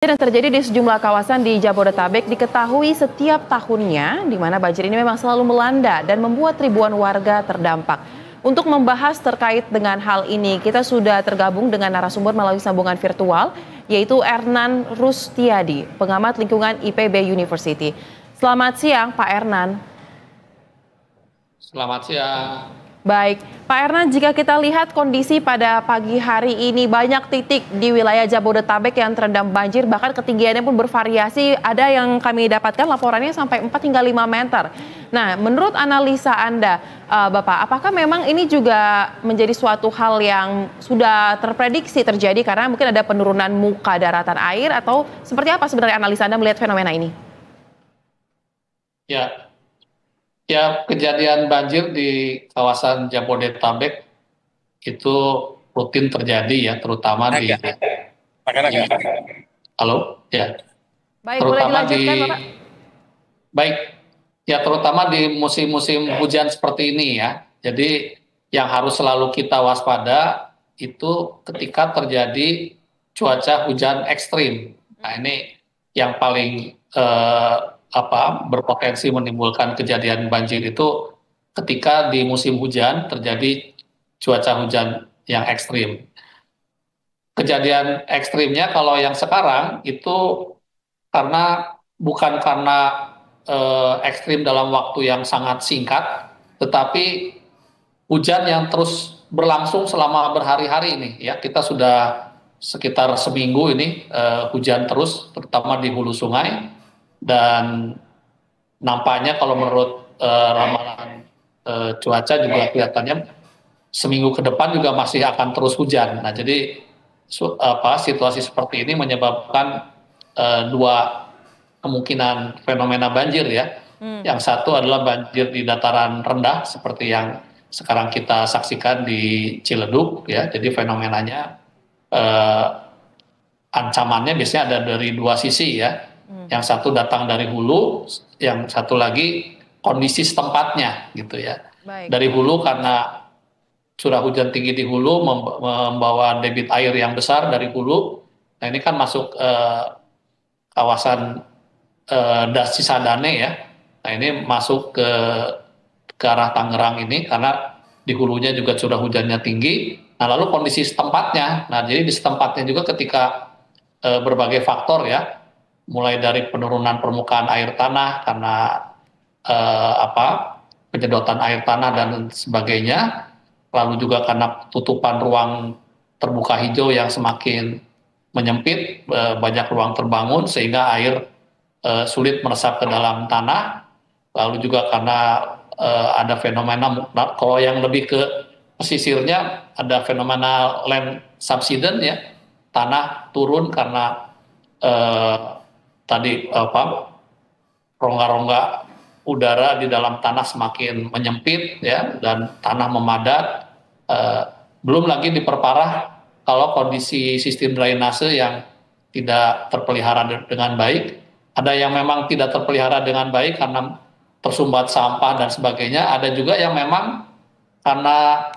Yang terjadi di sejumlah kawasan di Jabodetabek diketahui setiap tahunnya, di mana banjir ini memang selalu melanda dan membuat ribuan warga terdampak. Untuk membahas terkait dengan hal ini, kita sudah tergabung dengan narasumber melalui sambungan virtual, yaitu Ernan Rustiadi, pengamat lingkungan IPB University. Selamat siang, Pak Ernan. Selamat siang. Baik, Pak Ernan, jika kita lihat kondisi pada pagi hari ini banyak titik di wilayah Jabodetabek yang terendam banjir, bahkan ketinggiannya pun bervariasi. Ada yang kami dapatkan laporannya sampai 4 hingga 5 meter. Nah, menurut analisa Anda, Bapak, apakah memang ini juga menjadi suatu hal yang sudah terprediksi terjadi karena mungkin ada penurunan muka daratan air, atau seperti apa sebenarnya analisa Anda melihat fenomena ini? Ya, kejadian banjir di kawasan Jabodetabek itu rutin terjadi ya, terutama di halo ya, Baik, boleh terutama dilanjutkan, Bapak? baik ya, terutama di musim-musim hujan seperti ini ya. Jadi yang harus selalu kita waspada itu ketika terjadi cuaca hujan ekstrim. Nah, ini yang paling berpotensi menimbulkan kejadian banjir itu ketika di musim hujan terjadi cuaca hujan yang ekstrim. Kejadian ekstrimnya kalau yang sekarang itu bukan karena ekstrim dalam waktu yang sangat singkat, tetapi hujan yang terus berlangsung selama berhari-hari ini ya. Kita sudah sekitar seminggu ini hujan terus, terutama di hulu sungai. Dan nampaknya kalau menurut ramalan cuaca juga kelihatannya seminggu ke depan juga masih akan terus hujan. Nah, jadi situasi seperti ini menyebabkan dua kemungkinan fenomena banjir ya. Yang satu adalah banjir di dataran rendah seperti yang sekarang kita saksikan di Ciledug ya. Jadi fenomenanya ancamannya biasanya ada dari dua sisi ya. Yang satu datang dari hulu, yang satu lagi kondisi setempatnya gitu ya. Baik. Dari hulu karena curah hujan tinggi di hulu membawa debit air yang besar dari hulu. Nah, ini kan masuk kawasan Cisadane ya. Nah, ini masuk ke arah Tangerang ini karena di hulunya juga curah hujannya tinggi. Nah, lalu kondisi setempatnya. Nah, jadi di setempatnya juga ketika berbagai faktor ya, mulai dari penurunan permukaan air tanah karena penyedotan air tanah dan sebagainya, lalu juga karena tutupan ruang terbuka hijau yang semakin menyempit, banyak ruang terbangun sehingga air sulit meresap ke dalam tanah, lalu juga karena ada fenomena, kalau yang lebih ke pesisirnya ada fenomena land subsidence ya, tanah turun karena rongga-rongga udara di dalam tanah semakin menyempit ya, dan tanah memadat. Belum lagi diperparah kalau kondisi sistem drainase yang tidak terpelihara dengan baik. Ada yang memang tidak terpelihara dengan baik karena tersumbat sampah dan sebagainya. Ada juga yang memang karena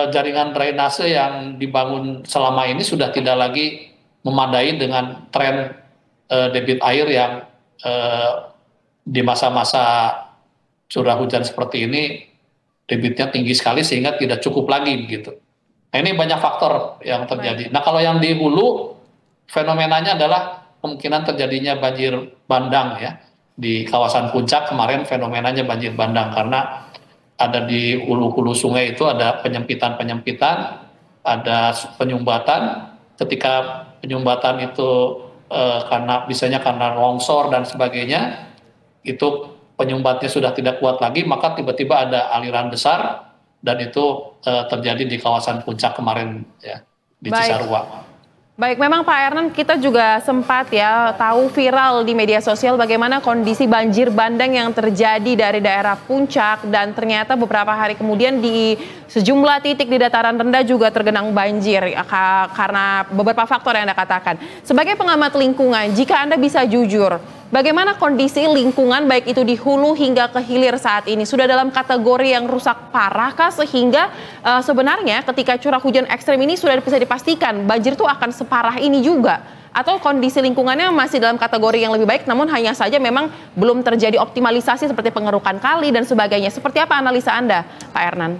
jaringan drainase yang dibangun selama ini sudah tidak lagi memadai dengan tren debit air yang di masa-masa curah hujan seperti ini debitnya tinggi sekali sehingga tidak cukup lagi begitu. Nah, ini banyak faktor yang terjadi. Nah, kalau yang di hulu fenomenanya adalah kemungkinan terjadinya banjir bandang ya. Di kawasan puncak kemarin fenomenanya banjir bandang karena ada di hulu-hulu sungai itu ada penyempitan, ada penyumbatan. Ketika penyumbatan itu karena longsor dan sebagainya, itu penyumbatnya sudah tidak kuat lagi, maka tiba-tiba ada aliran besar dan itu terjadi di kawasan puncak kemarin ya, di Cisarua. Baik, memang Pak Ernan, kita juga sempat ya tahu viral di media sosial bagaimana kondisi banjir bandang yang terjadi dari daerah puncak, dan ternyata beberapa hari kemudian di sejumlah titik di dataran rendah juga tergenang banjir karena beberapa faktor yang Anda katakan. Sebagai pengamat lingkungan, jika Anda bisa jujur, bagaimana kondisi lingkungan baik itu di hulu hingga ke hilir saat ini? Sudah dalam kategori yang rusak parah kah sehingga sebenarnya ketika curah hujan ekstrem ini sudah bisa dipastikan banjir itu akan separah ini juga? Atau kondisi lingkungannya masih dalam kategori yang lebih baik, namun hanya saja memang belum terjadi optimalisasi seperti pengerukan kali dan sebagainya. Seperti apa analisa Anda, Pak Ernan?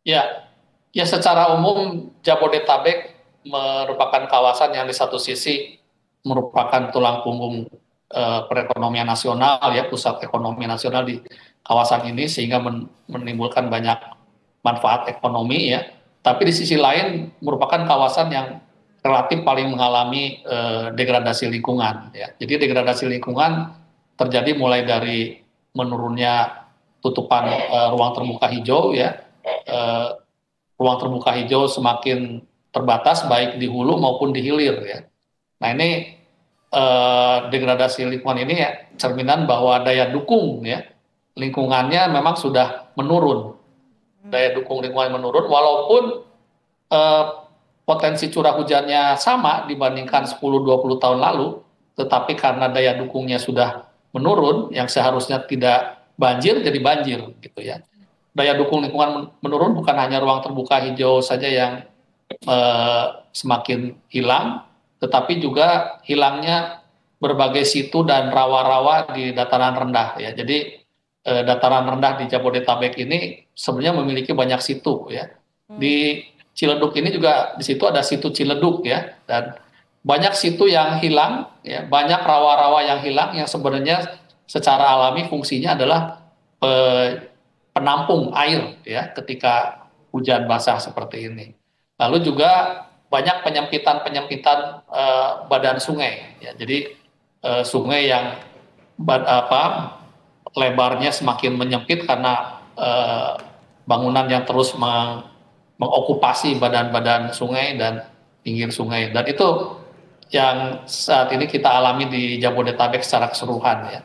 Ya, ya secara umum Jabodetabek merupakan kawasan yang di satu sisi merupakan tulang punggung perekonomian nasional, ya, pusat ekonomi nasional di kawasan ini, sehingga menimbulkan banyak manfaat ekonomi, ya. Tapi di sisi lain merupakan kawasan yang relatif paling mengalami degradasi lingkungan, ya. Jadi degradasi lingkungan terjadi mulai dari menurunnya tutupan ruang terbuka hijau, ya. Eh, Ruang terbuka hijau semakin terbatas baik di hulu maupun di hilir, ya. Nah, ini degradasi lingkungan ini, ya, cerminan bahwa daya dukung, ya, lingkungannya memang sudah menurun. Daya dukung lingkungan menurun walaupun eh, potensi curah hujannya sama dibandingkan 10-20 tahun lalu, tetapi karena daya dukungnya sudah menurun, yang seharusnya tidak banjir jadi banjir, gitu ya. Daya dukung lingkungan menurun, bukan hanya ruang terbuka hijau saja yang semakin hilang, tetapi juga hilangnya berbagai situ dan rawa-rawa di dataran rendah, ya. Jadi dataran rendah di Jabodetabek ini sebenarnya memiliki banyak situ, ya. Di Ciledug ini juga, di situ ada situ Ciledug, ya, dan banyak situ yang hilang, ya, banyak rawa-rawa yang hilang yang sebenarnya secara alami fungsinya adalah penampung air, ya, ketika hujan basah seperti ini. Lalu juga banyak penyempitan badan sungai, ya. Jadi sungai yang lebarnya semakin menyempit karena bangunan yang terus mengokupasi badan-badan sungai dan pinggir sungai. Dan itu yang saat ini kita alami di Jabodetabek secara keseluruhan, ya.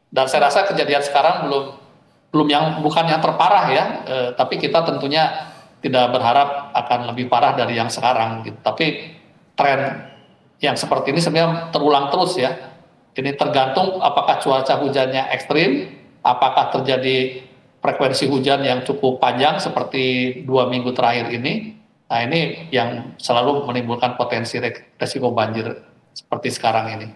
Dan saya rasa kejadian sekarang bukan yang terparah, ya, tapi kita tentunya tidak berharap akan lebih parah dari yang sekarang, gitu. Tapi tren yang seperti ini sebenarnya terulang terus, ya. Ini tergantung apakah cuaca hujannya ekstrim, apakah terjadi frekuensi hujan yang cukup panjang seperti 2 minggu terakhir ini. Nah, ini yang selalu menimbulkan potensi resiko banjir seperti sekarang ini.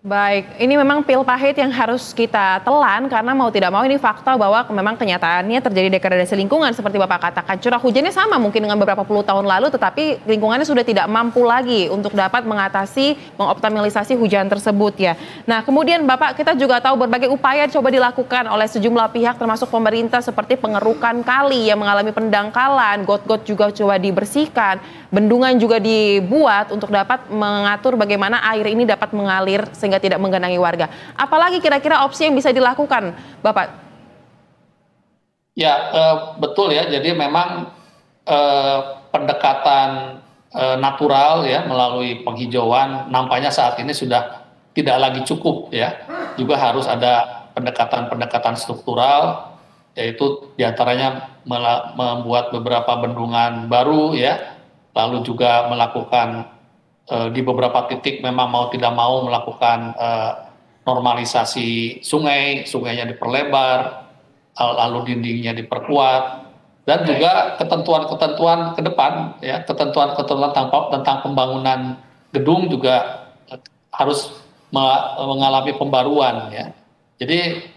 Baik, ini memang pil pahit yang harus kita telan karena mau tidak mau ini fakta bahwa memang kenyataannya terjadi degradasi lingkungan seperti Bapak katakan. Curah hujannya sama mungkin dengan beberapa puluh tahun lalu, tetapi lingkungannya sudah tidak mampu lagi untuk dapat mengatasi, mengoptimalisasi hujan tersebut, ya. Nah, kemudian Bapak, kita juga tahu berbagai upaya coba dilakukan oleh sejumlah pihak termasuk pemerintah seperti pengerukan kali yang mengalami pendangkalan, got-got juga coba dibersihkan, bendungan juga dibuat untuk dapat mengatur bagaimana air ini dapat mengalir sehingga tidak menggenangi warga. Apalagi kira-kira opsi yang bisa dilakukan, Bapak? Ya, betul, ya. Jadi memang pendekatan natural, ya, melalui penghijauan nampaknya saat ini sudah tidak lagi cukup, ya. Juga harus ada pendekatan-pendekatan struktural, yaitu diantaranya membuat beberapa bendungan baru, ya. Lalu juga melakukan di beberapa titik memang mau tidak mau melakukan normalisasi sungai, sungainya diperlebar, lalu dindingnya diperkuat, dan juga ketentuan-ketentuan ke depan, ya, ketentuan-ketentuan tentang pembangunan gedung juga harus mengalami pembaruan, ya. Jadi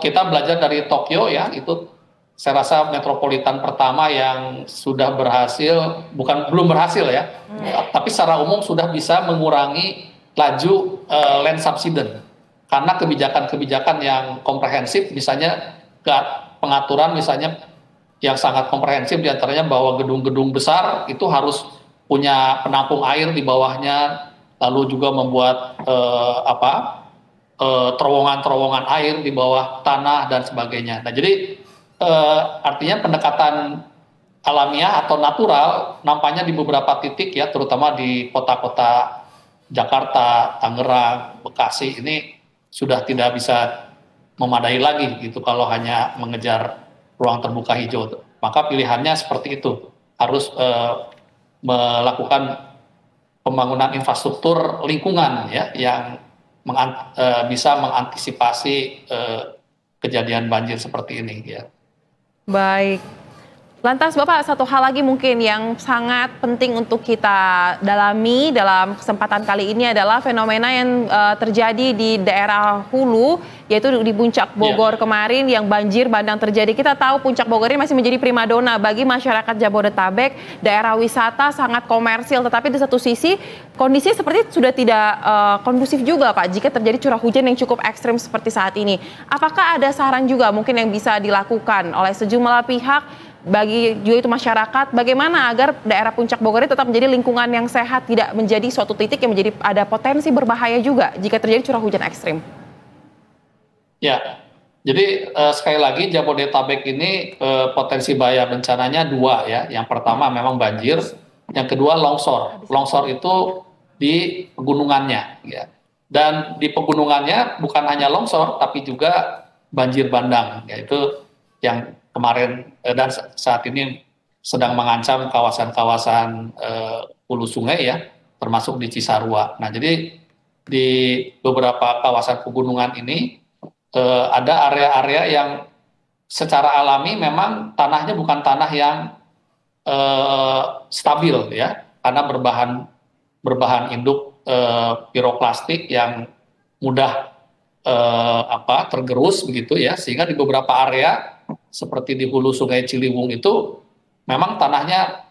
kita belajar dari Tokyo, ya, itu saya rasa metropolitan pertama yang sudah berhasil, belum berhasil, ya, tapi secara umum sudah bisa mengurangi laju land subsidence karena kebijakan-kebijakan yang komprehensif, misalnya pengaturan misalnya yang sangat komprehensif, diantaranya bahwa gedung-gedung besar itu harus punya penampung air di bawahnya, lalu juga membuat terowongan-terowongan air di bawah tanah dan sebagainya. Nah, jadi artinya pendekatan alamiah atau natural nampaknya di beberapa titik, ya, terutama di kota-kota Jakarta, Tangerang, Bekasi ini sudah tidak bisa memadai lagi, gitu, kalau hanya mengejar ruang terbuka hijau. Maka pilihannya seperti itu, harus melakukan pembangunan infrastruktur lingkungan, ya, yang bisa mengantisipasi kejadian banjir seperti ini, ya. Baik. Lantas Bapak, satu hal lagi mungkin yang sangat penting untuk kita dalami dalam kesempatan kali ini adalah fenomena yang terjadi di daerah hulu, yaitu di Puncak Bogor kemarin yang banjir bandang terjadi. Kita tahu Puncak Bogor ini masih menjadi primadona bagi masyarakat Jabodetabek, daerah wisata sangat komersil, tetapi di satu sisi kondisi seperti sudah tidak kondusif juga Pak jika terjadi curah hujan yang cukup ekstrim seperti saat ini. Apakah ada saran juga mungkin yang bisa dilakukan oleh sejumlah pihak bagi juga itu masyarakat, bagaimana agar daerah Puncak Bogor ini tetap menjadi lingkungan yang sehat, tidak menjadi suatu titik yang menjadi ada potensi berbahaya juga jika terjadi curah hujan ekstrim? Ya, jadi sekali lagi Jabodetabek ini potensi bahaya bencananya dua ya. Yang pertama memang banjir, yang kedua longsor. Longsor itu di pegunungannya ya. Dan di pegunungannya bukan hanya longsor tapi juga banjir bandang, yaitu yang kemarin dan saat ini sedang mengancam kawasan-kawasan hulu sungai ya, termasuk di Cisarua. Nah, jadi di beberapa kawasan pegunungan ini ada area-area yang secara alami memang tanahnya bukan tanah yang stabil ya, karena berbahan induk piroklastik yang mudah tergerus begitu ya, sehingga di beberapa area seperti di hulu sungai Ciliwung itu memang tanahnya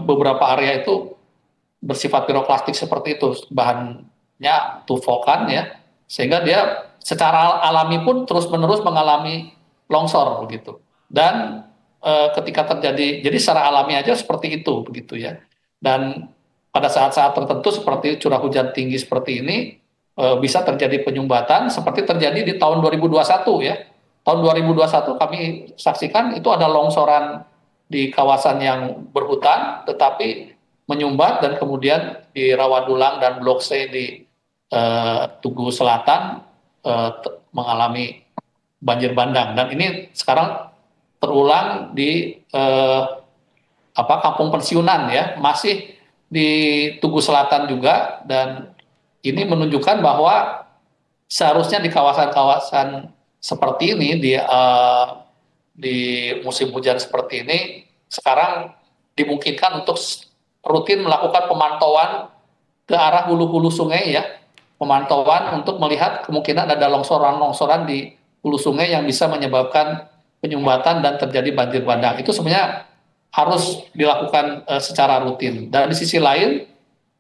beberapa area itu bersifat piroklastik seperti itu, bahannya tufokan ya, sehingga dia secara alami pun terus-menerus mengalami longsor begitu. Dan ketika terjadi, jadi secara alami aja seperti itu begitu ya. Dan pada saat-saat tertentu seperti curah hujan tinggi seperti ini bisa terjadi penyumbatan seperti terjadi di tahun 2021 ya. Tahun 2021 kami saksikan itu ada longsoran di kawasan yang berhutan tetapi menyumbat, dan kemudian di Rawadulang dan Blok C di Tugu Selatan mengalami banjir bandang. Dan ini sekarang terulang di kampung pensiunan ya, masih di Tugu Selatan juga, dan ini menunjukkan bahwa seharusnya di kawasan-kawasan seperti ini di musim hujan seperti ini sekarang dimungkinkan untuk rutin melakukan pemantauan ke arah hulu-hulu sungai ya, pemantauan untuk melihat kemungkinan ada longsoran-longsoran di hulu sungai yang bisa menyebabkan penyumbatan dan terjadi banjir bandang. Itu sebenarnya harus dilakukan secara rutin. Dan di sisi lain,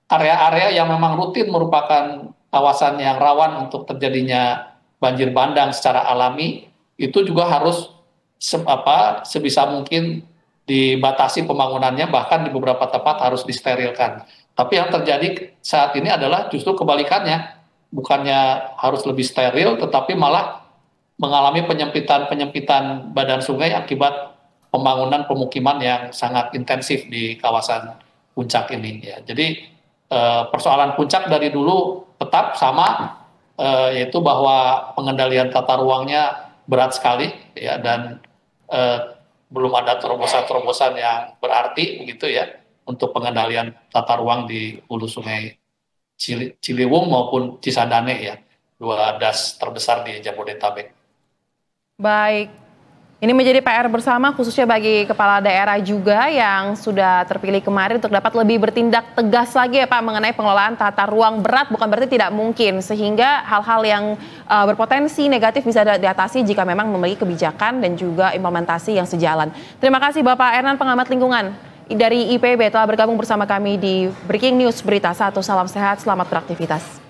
area-area yang memang rutin merupakan kawasan yang rawan untuk terjadinya banjir bandang secara alami, itu juga harus sebisa mungkin dibatasi pembangunannya, bahkan di beberapa tempat harus disterilkan. Tapi yang terjadi saat ini adalah justru kebalikannya, bukannya harus lebih steril, tetapi malah mengalami penyempitan badan sungai akibat pembangunan pemukiman yang sangat intensif di kawasan Puncak ini ya. Jadi persoalan Puncak dari dulu tetap sama, yaitu bahwa pengendalian tata ruangnya berat sekali ya, dan belum ada terobosan-terobosan yang berarti begitu ya untuk pengendalian tata ruang di hulu sungai Ciliwung maupun Cisadane ya, dua das terbesar di Jabodetabek. Baik, ini menjadi PR bersama khususnya bagi kepala daerah juga yang sudah terpilih kemarin untuk dapat lebih bertindak tegas lagi ya Pak mengenai pengelolaan tata ruang. Berat bukan berarti tidak mungkin, sehingga hal-hal yang berpotensi negatif bisa diatasi jika memang memiliki kebijakan dan juga implementasi yang sejalan. Terima kasih Bapak Ernan, pengamat lingkungan dari IPB, telah bergabung bersama kami di Breaking News Berita 1. Salam sehat, selamat beraktivitas.